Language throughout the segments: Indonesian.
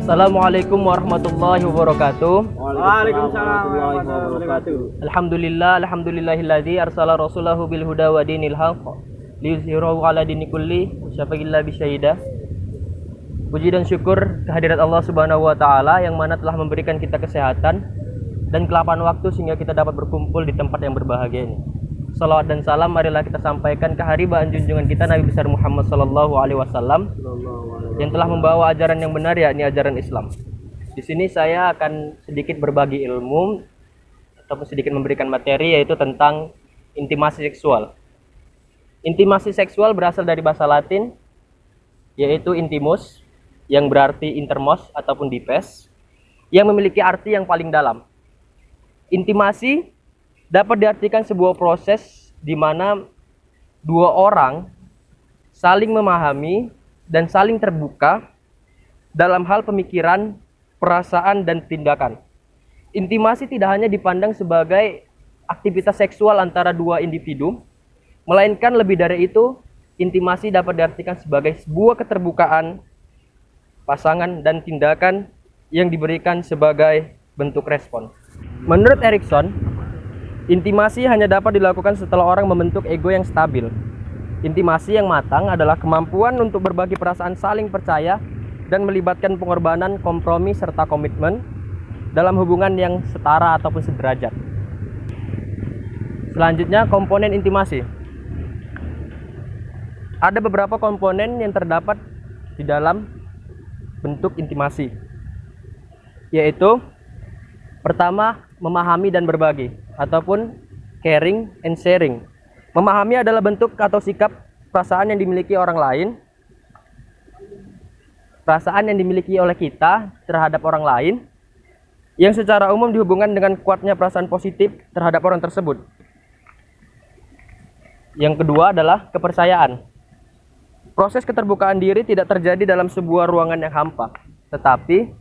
Assalamualaikum warahmatullahi wabarakatuh. Waalaikumsalam warahmatullahi wabarakatuh. Alhamdulillahilladzi arsala rasulahu bil huda wa dinil haqq liyuzhirahu ala dini kulli syafaqillah bisyaidah. Puji dan syukur kehadirat Allah Subhanahu wa taala yang mana telah memberikan kita kesehatan dan kelapan waktu sehingga kita dapat berkumpul di tempat yang berbahagia ini. Salawat dan salam marilah kita sampaikan ke haribaan junjungan kita Nabi besar Muhammad sallallahu alaihi wasallam yang telah membawa ajaran yang benar, yakni ajaran Islam. Di sini saya akan sedikit berbagi ilmu ataupun sedikit memberikan materi, yaitu tentang intimasi seksual. Intimasi seksual berasal dari bahasa Latin, yaitu intimus, yang berarti intermos ataupun dipes, yang memiliki arti yang paling dalam. Intimasi dapat diartikan sebuah proses di mana dua orang saling memahami dan saling terbuka dalam hal pemikiran, perasaan, dan tindakan. Intimasi tidak hanya dipandang sebagai aktivitas seksual antara dua individu, melainkan lebih dari itu, intimasi dapat diartikan sebagai sebuah keterbukaan pasangan dan tindakan yang diberikan sebagai bentuk respon. Menurut Erikson, intimasi hanya dapat dilakukan setelah orang membentuk ego yang stabil. Intimasi yang matang adalah kemampuan untuk berbagi perasaan saling percaya dan melibatkan pengorbanan, kompromi, serta komitmen dalam hubungan yang setara ataupun sederajat. Selanjutnya, komponen intimasi. Ada beberapa komponen yang terdapat di dalam bentuk intimasi, yaitu pertama, memahami dan berbagi ataupun caring and sharing. Memahami adalah bentuk atau sikap perasaan yang dimiliki orang lain, perasaan yang dimiliki oleh kita terhadap orang lain, yang secara umum dihubungkan dengan kuatnya perasaan positif terhadap orang tersebut. Yang kedua adalah kepercayaan. Proses keterbukaan diri tidak terjadi dalam sebuah ruangan yang hampa, tetapi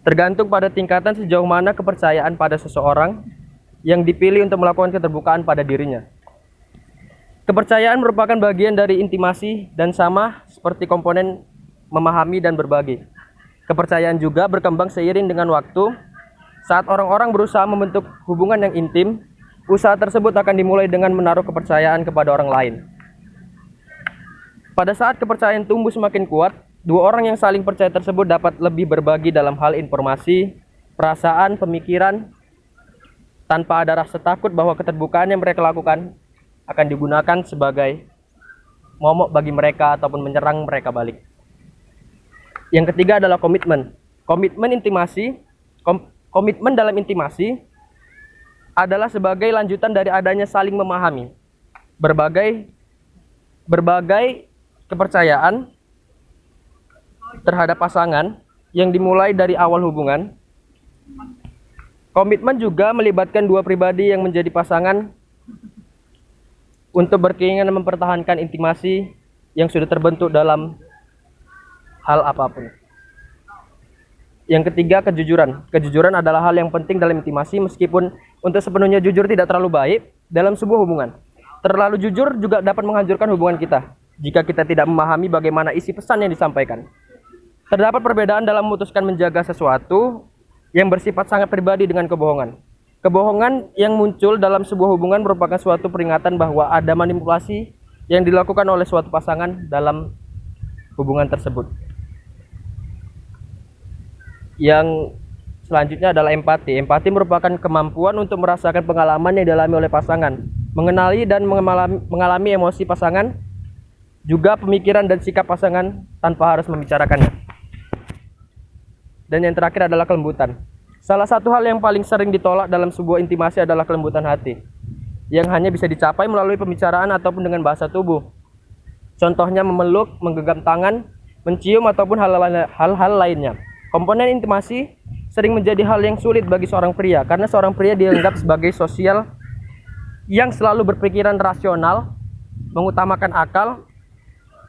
tergantung pada tingkatan sejauh mana kepercayaan pada seseorang yang dipilih untuk melakukan keterbukaan pada dirinya. Kepercayaan merupakan bagian dari intimasi dan sama seperti komponen memahami dan berbagi. Kepercayaan juga berkembang seiring dengan waktu. Saat orang-orang berusaha membentuk hubungan yang intim, usaha tersebut akan dimulai dengan menaruh kepercayaan kepada orang lain. Pada saat kepercayaan tumbuh semakin kuat, dua orang yang saling percaya tersebut dapat lebih berbagi dalam hal informasi, perasaan, pemikiran, tanpa ada rasa takut bahwa keterbukaan yang mereka lakukan akan digunakan sebagai momok bagi mereka ataupun menyerang mereka balik. Yang ketiga adalah komitmen. Komitmen dalam intimasi adalah sebagai lanjutan dari adanya saling memahami. Berbagai kepercayaan terhadap pasangan yang dimulai dari awal hubungan. Komitmen juga melibatkan dua pribadi yang menjadi pasangan untuk berkeinginan mempertahankan intimasi yang sudah terbentuk dalam hal apapun. Yang ketiga, kejujuran. Kejujuran adalah hal yang penting dalam intimasi, meskipun untuk sepenuhnya jujur tidak terlalu baik dalam sebuah hubungan. Terlalu jujur juga dapat menghancurkan hubungan kita jika kita tidak memahami bagaimana isi pesan yang disampaikan. Terdapat perbedaan dalam memutuskan menjaga sesuatu yang bersifat sangat pribadi dengan kebohongan. Kebohongan yang muncul dalam sebuah hubungan merupakan suatu peringatan bahwa ada manipulasi yang dilakukan oleh suatu pasangan dalam hubungan tersebut. Yang selanjutnya adalah empati. Empati merupakan kemampuan untuk merasakan pengalaman yang dialami oleh pasangan, mengenali dan mengalami emosi pasangan, juga pemikiran dan sikap pasangan tanpa harus membicarakannya. Dan yang terakhir adalah kelembutan. Salah satu hal yang paling sering ditolak dalam sebuah intimasi adalah kelembutan hati, yang hanya bisa dicapai melalui pembicaraan ataupun dengan bahasa tubuh. Contohnya memeluk, menggenggam tangan, mencium, ataupun hal-hal lainnya. Komponen intimasi sering menjadi hal yang sulit bagi seorang pria, karena seorang pria dianggap sebagai sosial yang selalu berpikiran rasional, mengutamakan akal,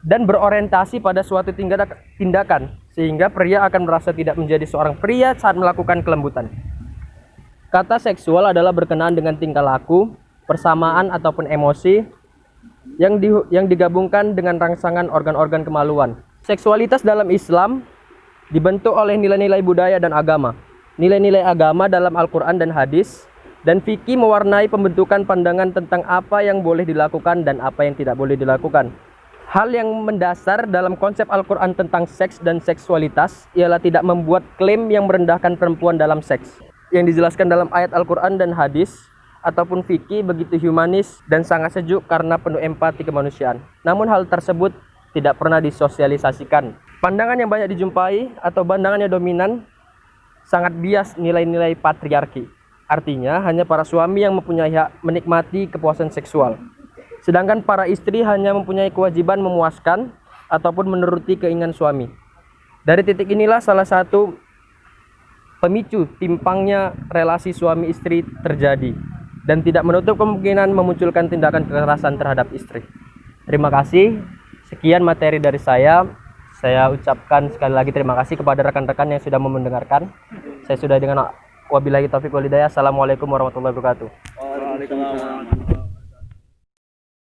dan berorientasi pada suatu tindakan, sehingga pria akan merasa tidak menjadi seorang pria saat melakukan kelembutan. Kata seksual adalah berkenaan dengan tingkah laku, persamaan ataupun emosi yang digabungkan dengan rangsangan organ-organ kemaluan. Seksualitas dalam Islam dibentuk oleh nilai-nilai budaya dan agama. Nilai-nilai agama dalam Al-Quran dan hadis, dan fikih mewarnai pembentukan pandangan tentang apa yang boleh dilakukan dan apa yang tidak boleh dilakukan. Hal yang mendasar dalam konsep Al-Quran tentang seks dan seksualitas ialah tidak membuat klaim yang merendahkan perempuan dalam seks. Yang dijelaskan dalam ayat Al-Quran dan hadis ataupun fikih begitu humanis dan sangat sejuk karena penuh empati kemanusiaan. Namun hal tersebut tidak pernah disosialisasikan. Pandangan yang banyak dijumpai atau pandangan yang dominan sangat bias nilai-nilai patriarki. Artinya hanya para suami yang mempunyai hak menikmati kepuasan seksual, sedangkan para istri hanya mempunyai kewajiban memuaskan ataupun menuruti keinginan suami. Dari titik inilah salah satu pemicu timpangnya relasi suami istri terjadi dan tidak menutup kemungkinan memunculkan tindakan kekerasan terhadap istri. Terima kasih. Sekian materi dari saya. Saya ucapkan sekali lagi terima kasih kepada rekan-rekan yang sudah mendengarkan. Saya sudah dengan wabillahi taufiq walhidayah. Assalamualaikum warahmatullahi wabarakatuh. Waalaikumsalam.